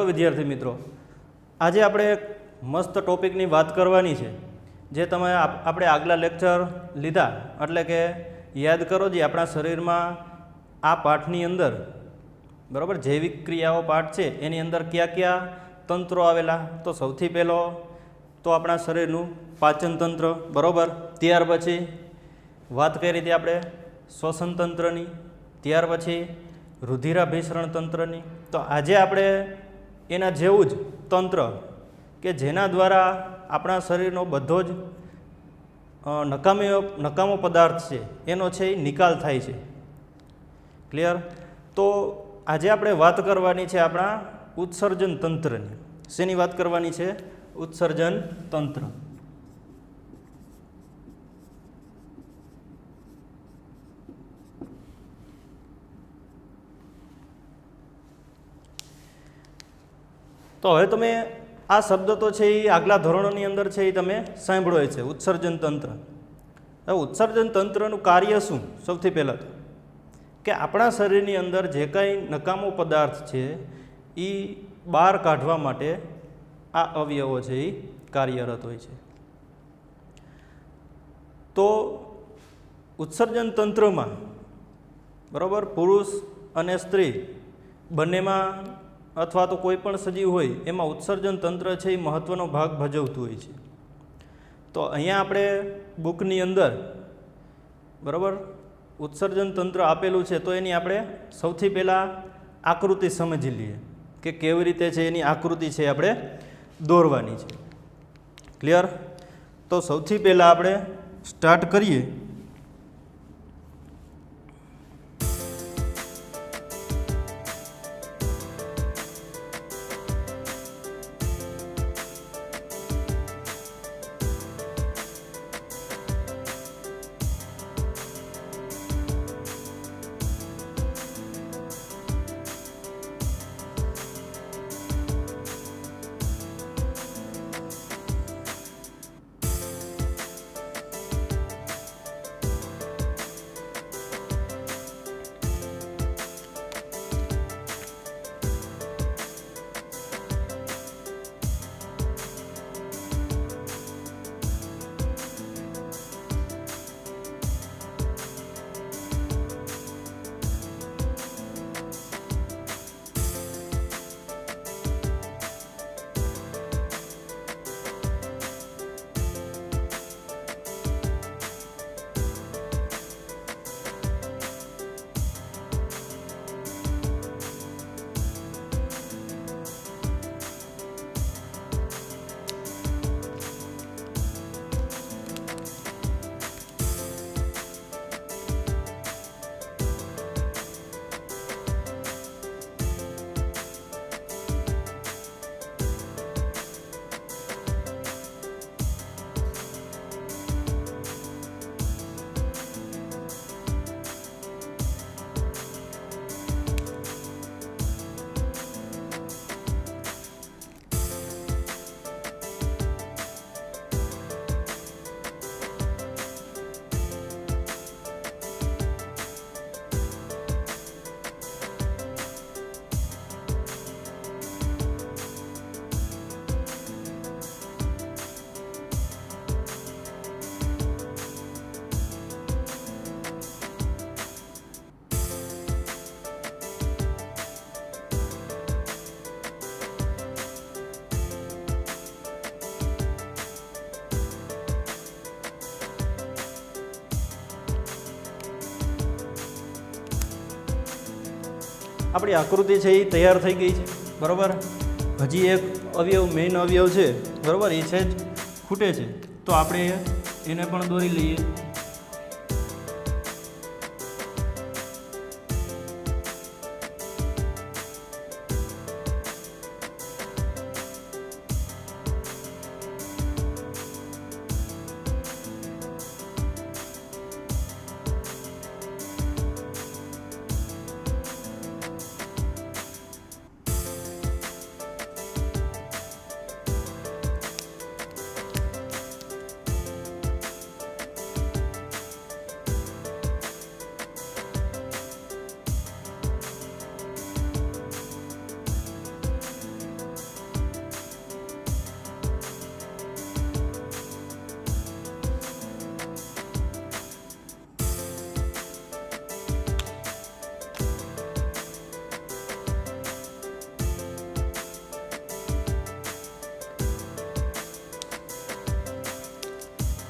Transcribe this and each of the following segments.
Hello विद्यार्थी मित्रों, आज આપણે એક મસ્ત ટોપિકની વાત કરવાની છે જે તમે આપણે આગલા લેક્ચર લીધા એટલે કે યાદ કરો જે આપણા શરીરમાં આ પાઠની અંદર બરાબર જૈવિક ક્રિયાઓ પાઠ છે એની અંદર કયા કયા તંત્રો આવેલા તો સૌથી પહેલો તો આપણા શરીરનું પાચન તંત્ર બરાબર, ત્યાર પછી વાત કરી હતી આપણે શ્વસન તંત્રની, ત્યાર પછી રુધિરાભિસરણ તંત્રની। તો આજે આપણે એના જેવું જ તંત્ર કે જેના દ્વારા આપણા શરીરનો બધો જ નકામો પદાર્થ છે એનો છે એ નિકાલ થાય છે। ક્લિયર? તો આજે આપણે વાત કરવાની છે આપણા ઉત્સર્જન તંત્રની। શેની વાત કરવાની છે? ઉત્સર્જન તંત્ર। તો હવે તમે આ શબ્દ તો છે એ આગલા ધોરણોની અંદર છે એ તમે સાંભળ્યો છે, ઉત્સર્જન તંત્ર। હવે ઉત્સર્જન તંત્રનું કાર્ય શું? સૌથી પહેલાં તો કે આપણા શરીરની અંદર જે કાંઈ નકામો પદાર્થ છે એ બહાર કાઢવા માટે આ અવયવો છે એ કાર્યરત હોય છે। તો ઉત્સર્જન તંત્રમાં બરાબર પુરુષ અને સ્ત્રી બંનેમાં અથવા તો કોઈ પણ સજીવ હોય એમાં ઉત્સર્જન તંત્ર છે એ મહત્ત્વનો ભાગ ભજવતું હોય છે। તો અહીંયા આપણે બુકની અંદર બરાબર ઉત્સર્જન તંત્ર આપેલું છે, તો એની આપણે સૌથી પહેલાં આકૃતિ સમજી લઈએ કે કેવી રીતે છે એની આકૃતિ છે આપણે દોરવાની છે। ક્લિયર? તો સૌથી પહેલાં આપણે સ્ટાર્ટ કરીએ। આપણી આકૃતિ છે એ તૈયાર થઈ ગઈ છે બરાબર। હજી એક અવયવ મેઇન અવયવ છે બરાબર, એ છે જ ખૂટે છે, તો આપણે એને પણ દોરી લઈએ।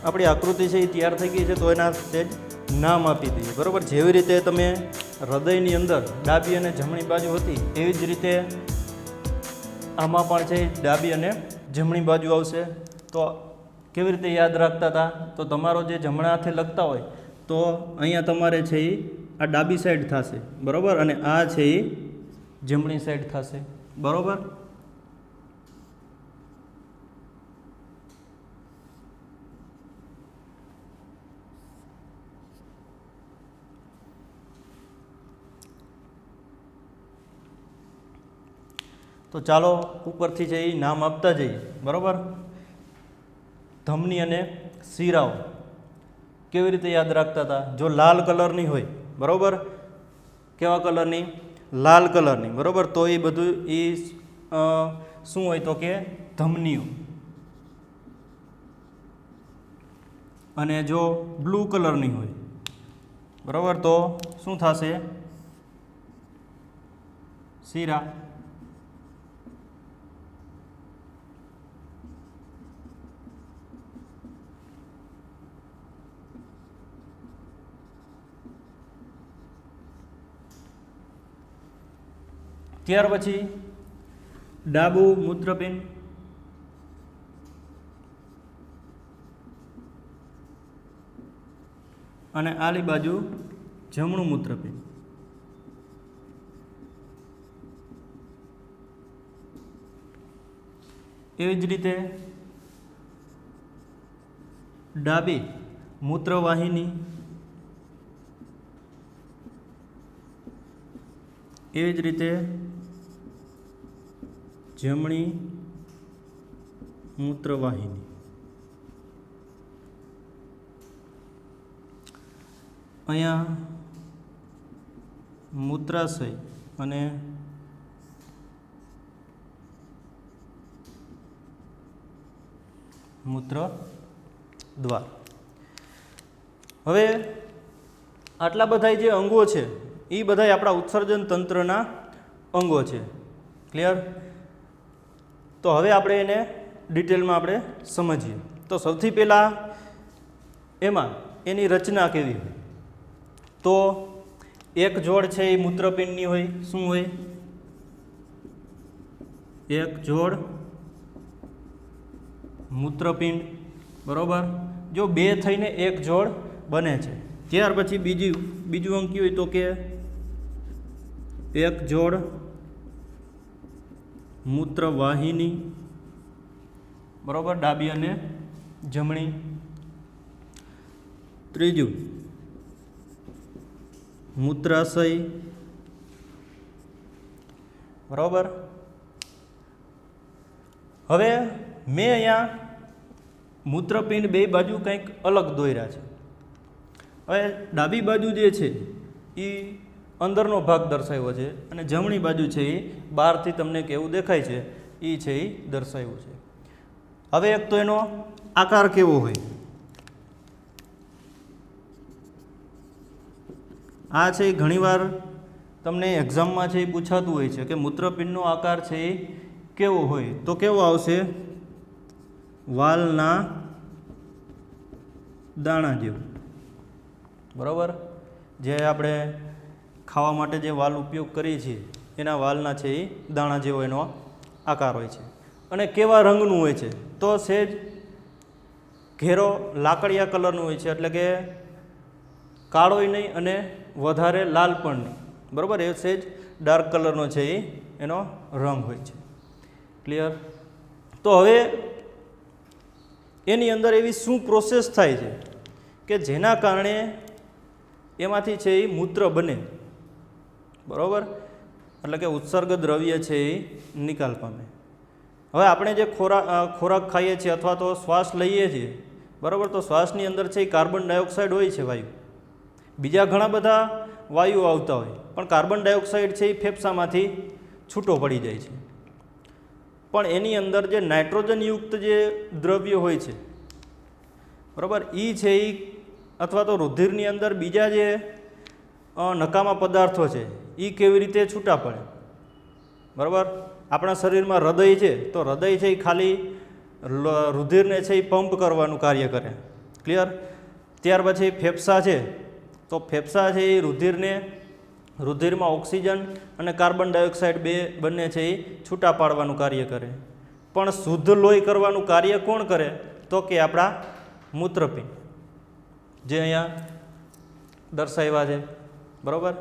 આપણી આકૃતિ છે એ તૈયાર થઈ ગઈ છે, તો એના સ્ટેજ નામ આપી દઈએ. બરાબર, જેવી રીતે તમે હૃદયની અંદર ડાબી અને જમણી બાજુ હતી, એવી જ રીતે આમાં પણ છે ડાબી અને જમણી બાજુ આવશે. તો કેવી રીતે યાદ રાખતા હતા? તો તમારો જે જમણા હાથે લખતા હોય તો અહીંયા તમારે છે એ આ ડાબી સાઈડ થશે, બરાબર, અને આ છે એ જમણી સાઈડ થશે, બરાબર. તો ચાલો ઉપરથી છે એ નામ આપતા જઈએ, બરાબર. ધમની અને શિરાઓ કેવી રીતે યાદ રાખતા હતા? જો લાલ કલરની હોય, બરાબર, કેવા કલરની? લાલ કલરની, બરાબર, તો એ બધું એ શું હોય? તો કે ધમનીઓ. અને જો બ્લુ કલરની હોય, બરાબર, તો શું થશે? શિરા. ત્યાર પછી ડાબું મૂત્રપિંડ, અને આલી બાજુ જમણું મૂત્રપિંડ. એવી જ રીતે ડાબી મૂત્રવાહિની, એવી જ રીતે જમણી મૂત્રવાહિની. અહીંયા મૂત્રાશય અને મૂત્ર દ્વાર. હવે આટલા બધા જે અંગો છે એ બધા આપણા ઉત્સર્જન તંત્રના અંગો છે. ક્લિયર? તો હવે આપણે એને ડિટેલમાં આપણે સમજીએ. તો સૌથી પહેલાં એમાં એની રચના કેવી હોય? તો એક જોડ છે એ મૂત્રપિંડની હોય. શું હોય? એક જોડ મૂત્રપિંડ, બરાબર. જો બે થઈને એક જોડ બને છે. ત્યાર પછી બીજું અંગ કયું હોય? તો કે એક જોડ મૂત્રવાહિની, બરાબર, ડાબી અને જમણી. ત્રીજું મૂત્રાશય, બરાબર. હવે મેં અહીંયા મૂત્રપિંડ બે બાજુ કંઈક અલગ દોર્યા છે. હવે ડાબી બાજુ જે છે એ અંદરનો ભાગ દર્શાવ્યો છે, અને જમણી બાજુ છે એ બહારથી તમને કેવું દેખાય છે એ છે એ દર્શાવ્યું છે. હવે એક તો એનો આકાર કેવો હોય? આ છે એ ઘણીવાર તમને એક્ઝામમાં છે એ પૂછાતું હોય છે કે મૂત્રપિંડનો આકાર છે એ કેવો હોય? તો કેવો આવશે? વાલના દાણા જેવું, બરાબર. જે આપણે ખાવા માટે જે વાલ ઉપયોગ કરીએ છીએ એના વાલના છે એ દાણા જેવો એનો આકાર હોય છે. અને કેવા રંગનું હોય છે? તો સહેજ ઘેરો લાકડિયા કલરનું હોય છે, એટલે કે કાળોય નહીં અને વધારે લાલ પણ નહીં, બરાબર. એ સહેજ ડાર્ક કલરનો છે એ એનો રંગ હોય છે. ક્લિયર? તો હવે એની અંદર એવી શું પ્રોસેસ થાય છે કે જેના કારણે એમાંથી છે એ મૂત્ર બને, બરાબર, એટલે કે ઉત્સર્ગ દ્રવ્ય છે એ નિકાલ પામે. હવે આપણે જે ખોરાક ખાઈએ છીએ અથવા તો શ્વાસ લઈએ છીએ, બરાબર, તો શ્વાસની અંદર છે એ કાર્બન ડાયોક્સાઇડ હોય છે, વાયુ. બીજા ઘણા બધા વાયુઓ આવતા હોય, પણ કાર્બન ડાયોક્સાઇડ છે એ ફેફસામાંથી છૂટો પડી જાય છે. પણ એની અંદર જે નાઇટ્રોજનયુક્ત જે દ્રવ્ય હોય છે, બરાબર, એ છે એ અથવા તો રુધિરની અંદર બીજા જે નકામા પદાર્થો છે એ કેવી રીતે છૂટા પડે? બરાબર. આપણા શરીરમાં હૃદય છે, તો હૃદય છે એ ખાલી રુધિરને છે એ પંપ કરવાનું કાર્ય કરે, ક્લિયર? ત્યાર પછી ફેફસા છે, તો ફેફસા છે એ રુધિરમાં ઓક્સિજન અને કાર્બન ડાયોક્સાઇડ બંને છે એ છૂટા પાડવાનું કાર્ય કરે. પણ શુદ્ધ લોહી કરવાનું કાર્ય કોણ કરે? તો કે આપણા મૂત્રપિંડ, જે અહીંયા દર્શાવ્યા છે. બરાબર?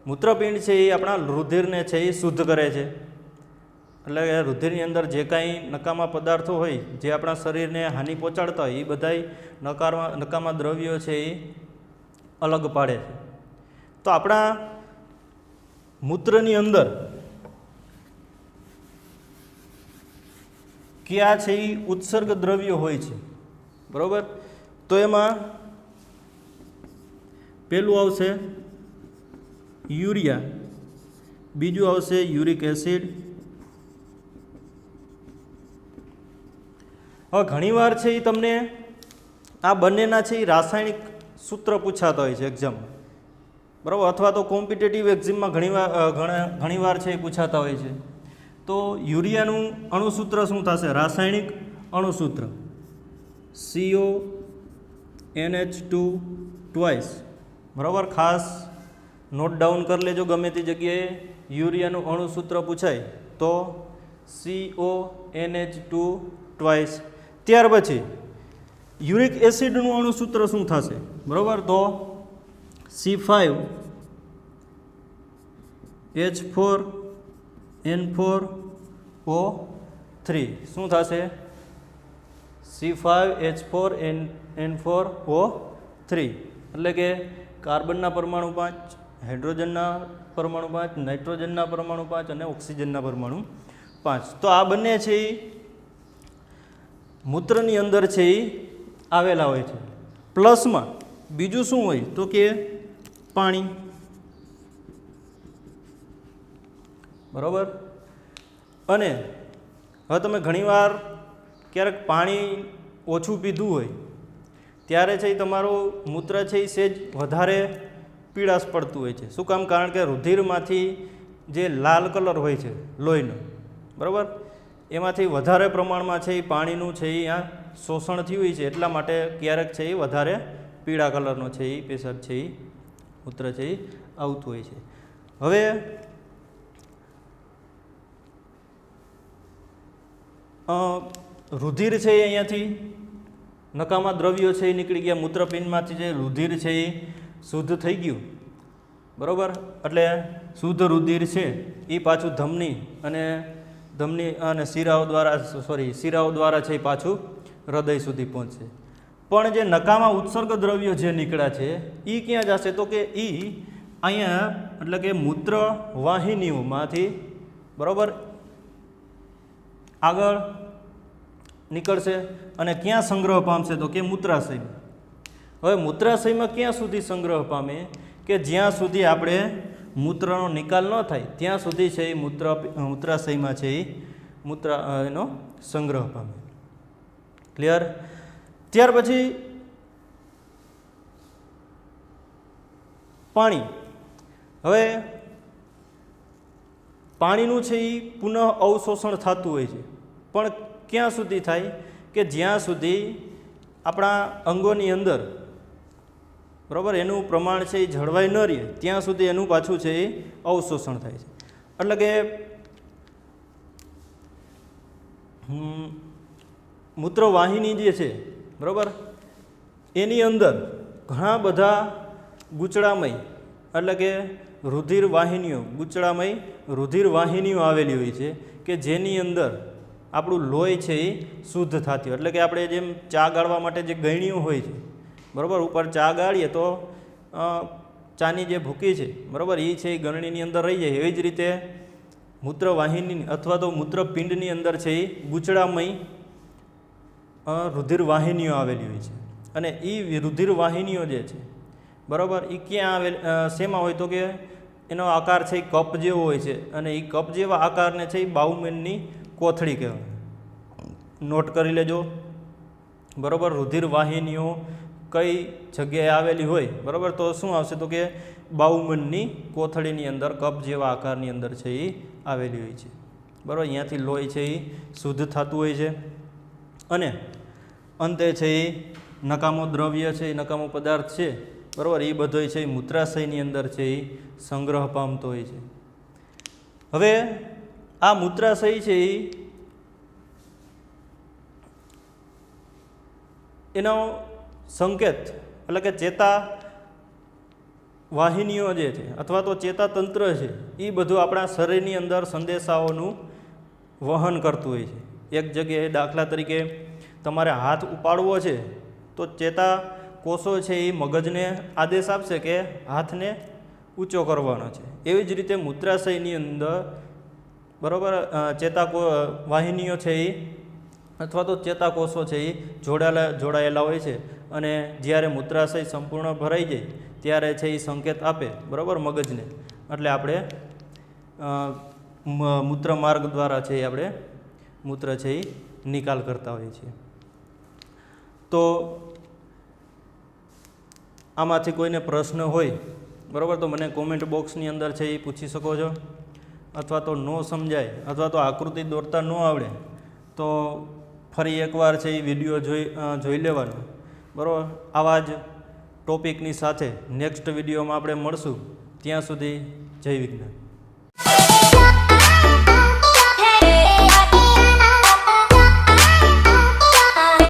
મૂત્રપિંડ છે એ આપણા રુધિરને છે એ શુદ્ધ કરે છે. એટલે કે રુધિરની અંદર જે કાંઈ નકામા પદાર્થો હોય, જે આપણા શરીરને હાનિ પહોંચાડતા હોય, એ બધાય નકામા દ્રવ્યો છે એ અલગ પાડે છે. તો આપણા મૂત્રની અંદર કયા છે એ ઉત્સર્ગ દ્રવ્યો હોય છે? બરાબર? તો એમાં પહેલું આવશે યુરિયા, બીજું આવશે યુરિક એસિડ. હવે ઘણીવાર છે એ તમને આ બંનેના છે એ રાસાયણિક સૂત્ર પૂછાતા હોય છે એક્ઝામમાં. બરાબર? અથવા તો કોમ્પિટેટિવ એક્ઝામમાં ઘણીવાર છે એ પૂછાતા હોય છે. તો યુરિયાનું અણુસૂત્ર શું થશે? રાસાયણિક અણુસૂત્ર CONH2 ટ્વાઇસ. બરાબર? ખાસ નોટ ડાઉન કરી લેજો, ગમે તે જગ્યાએ યુરિયાનું અણુસૂત્ર પૂછાય તો CONH2 ટ્વાઇસ. ત્યાર પછી યુરિક એસિડનું અણુસૂત્ર શું થશે? બરાબર? તો C5H4N4O3. શું થશે? C5H4N4O3. એટલે કે કાર્બનના પરમાણુ 5, હાઇડ્રોજનના પરમાણુ 5, નાઇટ્રોજનના પરમાણુ 5 અને ઓક્સિજનના પરમાણુ 5. તો આ બંને છે એ મૂત્રની અંદર છે એ આવેલા હોય છે. પ્લસમાં બીજું શું હોય? તો કે પાણી. બરાબર? અને હવે તમે ઘણીવાર ક્યારેક પાણી ઓછું પીધું હોય ત્યારે છે એ તમારું મૂત્ર છે એ સહેજ વધારે પીળાશ પડતું હોય છે. શું કામ? કારણ કે રુધિરમાંથી જે લાલ કલર હોય છે લોહીનો, બરાબર, એમાંથી વધારે પ્રમાણમાં છે એ પાણીનું છે એ આ શોષણ થયું હોય છે. એટલા માટે ક્યારેક છે એ વધારે પીળા કલરનો છે એ પેશાબ છે એ મૂત્ર છે એ આવતું હોય છે. હવે રુધિર છે એ અહીંયાથી નકામા દ્રવ્યો છે એ નીકળી ગયા. મૂત્રપિંડમાંથી જે રુધિર છે એ શુદ્ધ થઈ ગયું. બરાબર? એટલે શુદ્ધ રુધિર છે એ પાછું ધમની અને શિરાઓ દ્વારા છે એ પાછું હૃદય સુધી પહોંચશે. પણ જે નકામા ઉત્સર્ગ દ્રવ્યો જે નીકળ્યા છે એ ક્યાં જશે? તો કે એ અહીંયા એટલે કે મૂત્ર વાહિનીઓમાંથી, બરાબર, આગળ નીકળશે અને ક્યાં સંગ્રહ પામશે? તો કે મૂત્રાશયમાં. હવે મૂત્રાશયમાં ક્યાં સુધી સંગ્રહ પામે? કે જ્યાં સુધી આપણે મૂત્રનો નિકાલ ન થાય ત્યાં સુધી છે એ મૂત્રાશયમાં છે એ એનો સંગ્રહ પામે. ક્લિયર? ત્યાર પછી પાણી. હવે પાણીનું છે એ પુનઃ અવશોષણ થતું હોય છે, પણ ક્યાં સુધી થાય? કે જ્યાં સુધી આપણા અંગોની અંદર, બરાબર, એનું પ્રમાણ છે એ જળવાઈ ન રહે ત્યાં સુધી એનું પાછું છે એ અવશોષણ થાય છે. એટલે કે મૂત્રવાહિની જે છે, બરાબર, એની અંદર ઘણા બધા ગૂંચળામય એટલે કે રુધિર વાહિનીઓ, ગૂંચળામય રુધિર વાહિનીઓ આવેલી હોય છે કે જેની અંદર આપણું લોહી છે એ શુદ્ધ થતી હોય. એટલે કે આપણે જેમ ચા ગાળવા માટે જે ગળણીઓ હોય છે, બરાબર, ઉપર ચા ગાળીએ તો ચાની જે ભૂકી છે, બરાબર, એ છે એ ગળણીની અંદર રહી જાય. એવી જ રીતે મૂત્રવાહિની અથવા તો મૂત્રપિંડની અંદર છે એ ગૂંચળામય રુધિર વાહિનીઓ આવેલી હોય છે. અને એ રુધિર વાહિનીઓ જે છે, બરાબર, એ ક્યાં શેમાં હોય? તો કે એનો આકાર છે એ કપ જેવો હોય છે અને એ કપ જેવા આકારને છે એ બાઉમેનની કોથળી કહેવાય. નોટ કરી લેજો. બરાબર? રુધિર વાહિનીઓ કઈ જગ્યાએ આવેલી હોય, બરાબર, તો શું આવશે? તો કે બાઉમેનની કોથળીની અંદર કપ જેવા આકારની અંદર છે એ આવેલી હોય છે. બરાબર? અહીંયાથી લોહી છે એ શુદ્ધ થતું હોય છે અને અંતે છે એ નકામો દ્રવ્ય છે, એ નકામો પદાર્થ છે, બરાબર, એ બધો છે એ મૂત્રાશયની અંદર છે એ સંગ્રહ પામતો હોય છે. હવે આ મૂત્રાશય છે એનો સંકેત એટલે કે ચેતા વાહિનીઓ જે છે અથવા તો ચેતાતંત્ર છે એ બધું આપણા શરીરની અંદર સંદેશાઓનું વહન કરતું હોય છે. એક જગ્યાએ દાખલા તરીકે તમારે હાથ ઉપાડવો છે તો ચેતા કોષો છે એ મગજને આદેશ આપશે કે હાથને ઊંચો કરવાનો છે. એવી જ રીતે મૂત્રાશયની અંદર બરાબર વાહિનીઓ છે એ અથવા તો ચેતાકોષો છે એ જોડાયેલા હોય છે અને જ્યારે મૂત્રાશય સંપૂર્ણ ભરાઈ જાય ત્યારે છે એ સંકેત આપે બરાબર મગજને, એટલે આપણે મૂત્ર માર્ગ દ્વારા છે એ આપણે મૂત્ર છે એ નિકાલ કરતા હોઈએ છીએ. તો આમાંથી કોઈને પ્રશ્ન હોય બરાબર તો મને કોમેન્ટ બોક્સની અંદર છે એ પૂછી શકો છો, અથવા તો ન સમજાય અથવા તો આકૃતિ દોરતા ન આવડે તો ફરી એકવાર છે એ વિડીયો જોઈ લેવાનો બરાબર. આવા જ ટોપિકની સાથે નેક્સ્ટ વિડીયોમાં આપણે મળશું. ત્યાં સુધી જય વિજ્ઞાન.